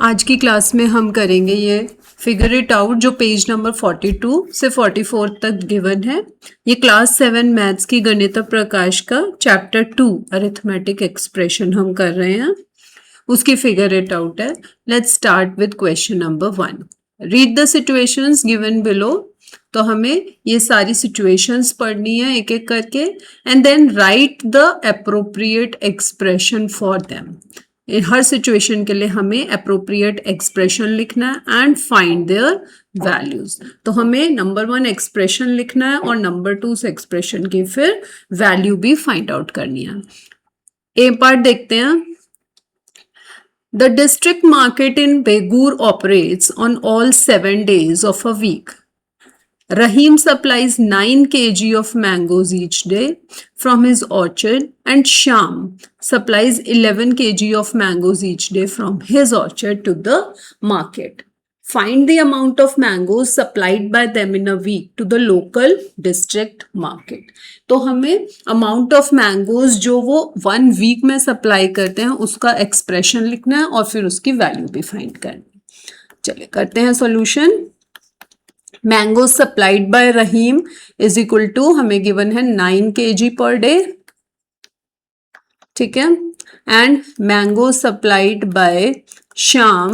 आज की क्लास में हम करेंगे ये फिगर इट आउट जो पेज नंबर 42 से 44 तक गिवन है। ये क्लास 7 मैथ्स की गणित प्रकाश का चैप्टर 2 अरिथमेटिक एक्सप्रेशन हम कर रहे हैं, उसकी फिगर इट आउट है। Let's start with question number 1। Read the situations given below. तो हमें ये सारी सिचुएशंस पढ़नी है एक एक करके and then write the appropriate expression for them. हर सिचुएशन के लिए हमें अप्रोप्रिएट एक्सप्रेशन लिखना है एंड फाइंड देयर वैल्यूज। तो हमें नंबर 1 एक्सप्रेशन लिखना है और नंबर 2 उस एक्सप्रेशन की फिर वैल्यू भी फाइंड आउट करनी है। ए पार्ट देखते हैं। The district market in Begur operates on all 7 days of a week. Rahim supplies 9 kg of mangoes each day from his orchard and Sham supplies 11 kg of mangoes each day from his orchard to the market. Find the amount of mangoes supplied by them in a week to the local district market. तो हमें amount of mangoes जो वो 1 week में supply करते हैं उसका expression लिखना है और फिर उसकी value भी find करनी है। चलिए करते हैं solution। Mangoes supplied by Rahim is equal to हमें given है 9 kg per day, ठीक है, and mangoes supplied by Sham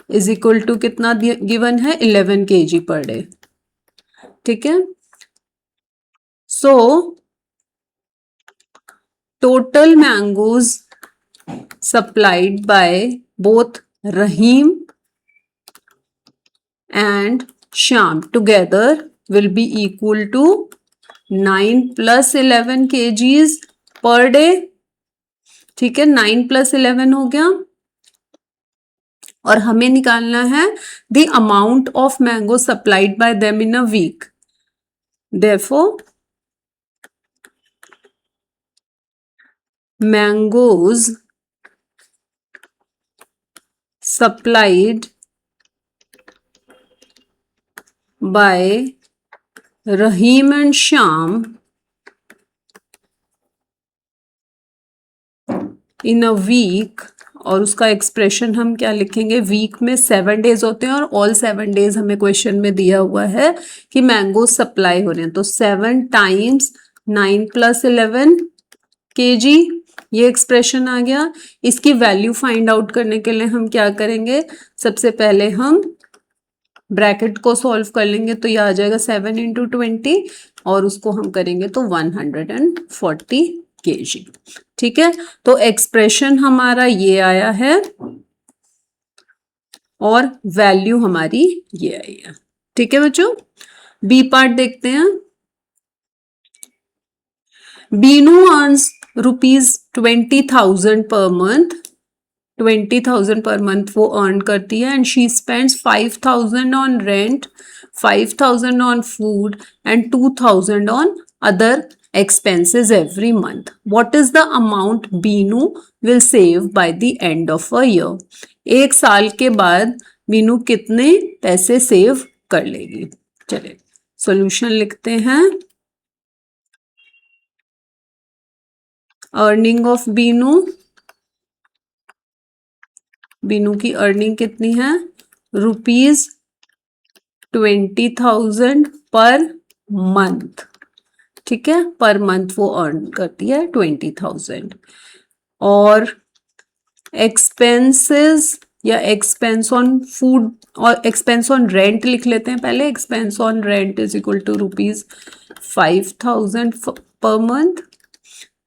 is equal to कितना गिवन है 11 kg पर डे, ठीक है। So total mangoes supplied by both Rahim and Shyam together will be equal to 9 + 11 kgs per day, ठीक है। 9 + 11 हो गया और हमें निकालना है the amount of mango supplied by them in a week. Therefore, mangoes supplied by Rahim and Sham in a week, और उसका एक्सप्रेशन हम क्या लिखेंगे, वीक में 7 डेज होते हैं और ऑल 7 डेज हमें क्वेश्चन में दिया हुआ है कि मैंगो सप्लाई हो रहे हैं, तो 7 × 9 + 11 kg ये एक्सप्रेशन आ गया। इसकी वैल्यू फाइंड आउट करने के लिए हम क्या करेंगे, सबसे पहले हम ब्रैकेट को सॉल्व कर लेंगे तो ये आ जाएगा 7 × 20 और उसको हम करेंगे तो 140 kg, ठीक है। तो एक्सप्रेशन हमारा ये आया है और वैल्यू हमारी ये आई है, ठीक है बच्चों। बी पार्ट देखते हैं। Binu earns ₹20,000 per month, 20,000 per month वो अर्न करती है and she spends 5,000 on rent, 5,000 on food and 2,000 on other expenses every month. What is the amount Beenu will save by the end of a year? एक साल के बाद बीनू कितने पैसे save कर लेगी। चलिए सॉल्यूशन लिखते हैं। अर्निंग ऑफ बीनू, बीनू की अर्निंग कितनी है, ₹20,000 पर मंथ, ठीक है। पर मंथ वो अर्न करती है 20,000 और एक्सपेंसेस या एक्सपेंस ऑन फूड और एक्सपेंस ऑन रेंट लिख लेते हैं पहले। Expense on rent is equal to ₹5,000 per month,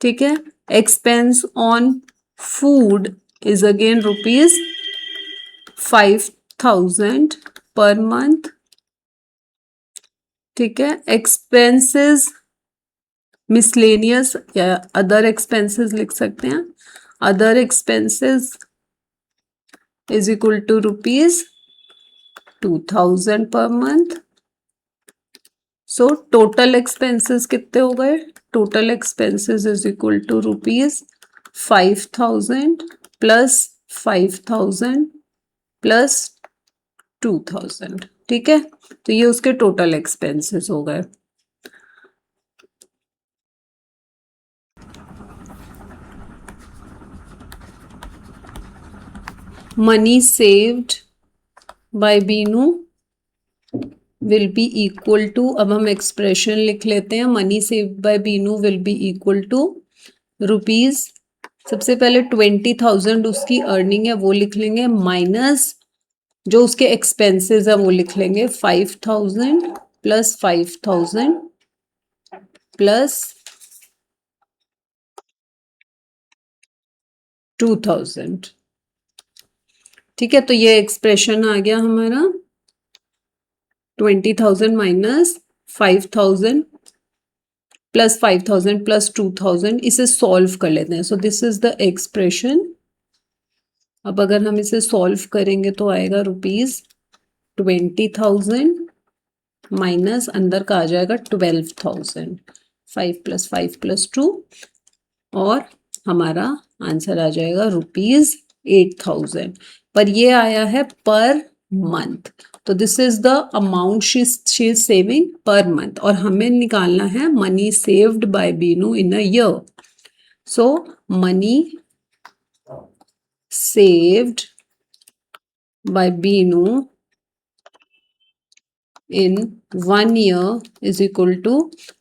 ठीक है। Expense on food is again ₹5,000 per month, ठीक है। एक्सपेंसेस मिसलेनियस या अदर एक्सपेंसेस लिख सकते हैं। Other expenses is equal to ₹2,000 per month. So total expenses कितने हो गए, total expenses is equal to ₹5,000 + 5,000 + 2,000, ठीक है। तो ये उसके टोटल एक्सपेंसेस हो गए। Money saved by Binu will be equal to, अब हम एक्सप्रेशन लिख लेते हैं, money saved by Binu will be equal to rupees, सबसे पहले 20,000 उसकी अर्निंग है वो लिख लेंगे, माइनस जो उसके एक्सपेंसेस है वो लिख लेंगे 5,000 प्लस 5,000 प्लस 2,000। ठीक है, तो ये एक्सप्रेशन आ गया हमारा 20,000 माइनस 5,000 प्लस 5,000 प्लस 2,000। इसे सॉल्व कर लेते हैं। सो दिस इज द एक्सप्रेशन। अब अगर हम इसे सॉल्व करेंगे तो आएगा ₹20,000 माइनस अंदर का आ जाएगा 12,000, 5 प्लस 5 प्लस 2, और हमारा आंसर आ जाएगा ₹8,000। पर ये आया है पर मंथ, तो this is the amount she is saving per month, और हमें निकालना है money saved by Binu in a year. So money saved by Binu in 1 year is equal to,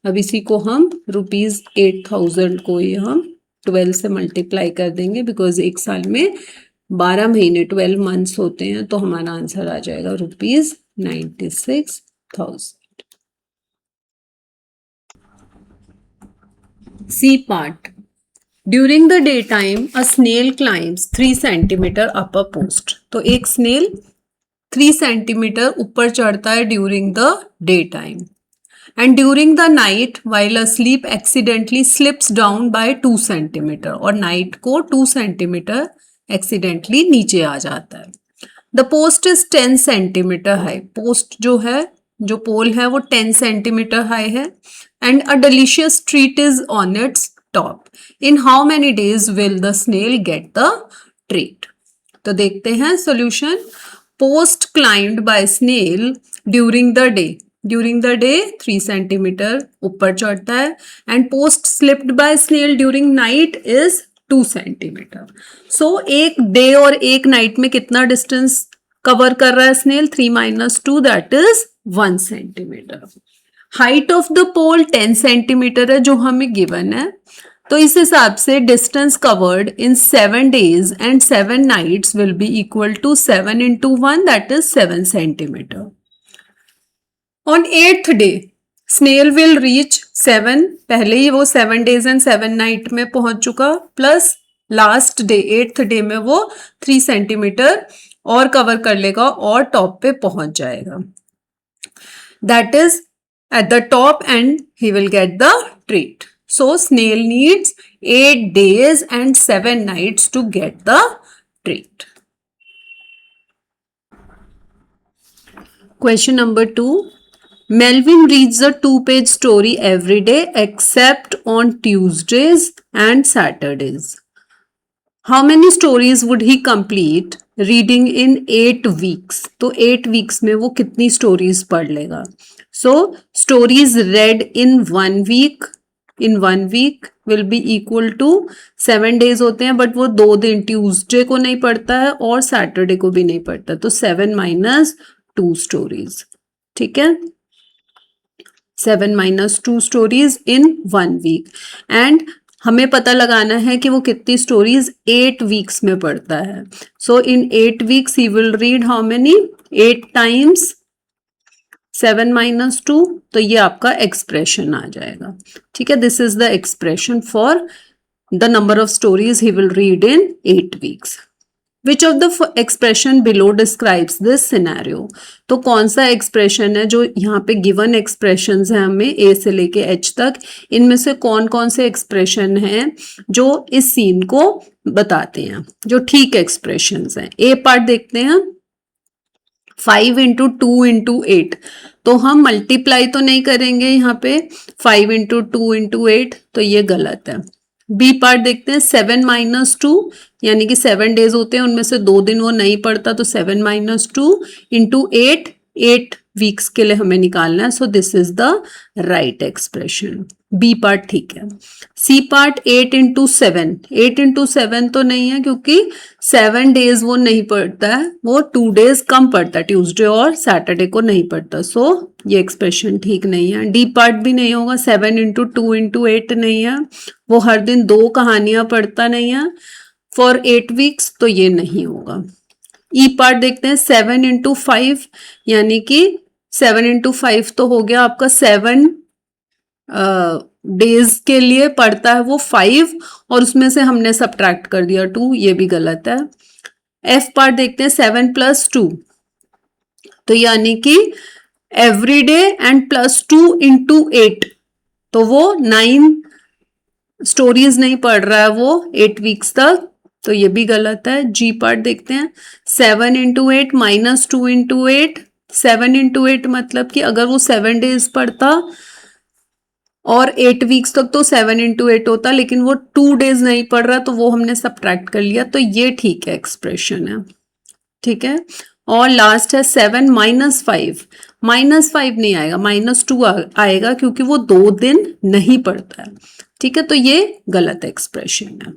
अब इसी को हम ₹8,000 को ही हम 12 से मल्टीप्लाई कर देंगे, बिकॉज एक साल में 12 महीने 12 मंथ्स होते हैं, तो हमारा आंसर आ जाएगा ₹96,000। C part, during the day time a snail climbs 3 centimetre up a post. तो एक स्नेल 3 सेंटीमीटर ऊपर चढ़ता है during the day time, and during the night while asleep accidentally slips down by 2 centimetre, और night को 2 centimetre accidentally नीचे आ जाता है। The post is 10 centimetre high, post जो है, जो पोल है वो 10 सेंटीमीटर हाई है, and a delicious treat is on its top. In how many days will the snail get the treat? तो देखते हैं solution. Post climbed by snail during the day, during the day 3 centimetre ऊपर चढ़ता है, and post slipped by snail during night is 2 centimetre. So एक day और एक night में कितना डिस्टेंस कवर कर रहा है snail? 3 minus 2 that is 1 centimetre. Height of the pole 10 centimetre है जो हमें गिवन है, तो इस हिसाब से distance covered in 7 days and 7 nights will be equal to 7 into 1 that is 7 centimetre. On 8th day snail will reach 7, पहले ही वो 7 days एंड 7 night में पहुंच चुका, plus last day 8th day में वो 3 सेंटीमीटर और कवर कर लेगा और टॉप पे पहुंच जाएगा, that is at the top, and he will get the treat. So snail needs 8 days and 7 nights to get the treat. Question number 2. Melvin reads a 2-page story every day except on Tuesdays and Saturdays. How many stories would he complete reading in 8 weeks? तो 8 weeks में वो कितनी stories पढ़ लेगा? So stories read in 1 week will be equal to 7 days होते हैं, but वो 2 दिन ट्यूसडे को नहीं पढ़ता है और सैटरडे को भी नहीं पढ़ता, तो 7 माइनस 2 stories। ठीक है, 7 minus 2 stories in 1 week, and हमें पता लगाना है कि वो कितनी स्टोरीज 8 वीक्स में पढ़ता है। सो इन 8 weeks he will read how many? 8 times 7 minus 2, तो ये आपका एक्सप्रेशन आ जाएगा। ठीक है, this is the expression for the number of stories he will read in 8 weeks. Which of the expression below describes this scenario? तो कौन सा expression है जो यहाँ पे गिवन एक्सप्रेशंस हैं हमें ए से लेके एच तक, इनमें से कौन कौन से एक्सप्रेशन हैं जो इस सीन को बताते हैं, जो ठीक एक्सप्रेशंस हैं? ए पार्ट देखते हैं। 5 into 2 into 8, तो हम मल्टीप्लाई तो नहीं करेंगे यहाँ पे 5 into 2 into 8, तो ये गलत है। बी पार्ट देखते हैं। 7 माइनस 2, यानी कि 7 डेज होते हैं, उनमें से 2 दिन वो नहीं पढ़ता, तो 7 माइनस 2 into 8 8 वीक्स के लिए हमें निकालना है, so this is the right expression. B part ठीक है। सी पार्ट 8 इंटू 7, 8 इंटू 7 तो नहीं है क्योंकि 7 डेज वो नहीं पढ़ता है, वो 2 डेज कम पढ़ता है, ट्यूसडे और सैटरडे को नहीं पढ़ता, सो ये एक्सप्रेशन ठीक नहीं है। डी पार्ट भी नहीं होगा, 7 इंटू 2 इंटू 8 नहीं है, वो हर दिन 2 कहानियां पढ़ता नहीं है फॉर 8 वीक्स, तो ये नहीं होगा। ई पार्ट देखते हैं, 7 इंटू 5 यानी कि 7 इंटू 5 तो हो गया आपका 7 डेज के लिए पढ़ता है वो 5 और उसमें से हमने सब्ट्रैक्ट कर दिया 2, ये भी गलत है। एफ पार्ट देखते हैं, 7 प्लस 2 तो यानी कि every day and plus 2 into 8, तो वो 9 स्टोरीज नहीं पढ़ रहा है वो 8 वीक्स तक, तो ये भी गलत है। जी पार्ट देखते हैं, 7 इंटू 8 माइनस 2 इंटू 8, 7 इंटू 8 मतलब कि अगर वो 7 डेज पढ़ता और 8 वीक्स तक तो 7 इंटू 8 होता, लेकिन वो 2 डेज नहीं पढ़ रहा तो वो हमने सब्ट्रैक्ट कर लिया, तो ये ठीक है एक्सप्रेशन है, ठीक है। और लास्ट है 7 माइनस 5, माइनस 5 नहीं आएगा, माइनस 2 आएगा क्योंकि वो 2 दिन नहीं पढ़ता है, ठीक है, तो ये गलत एक्सप्रेशन है।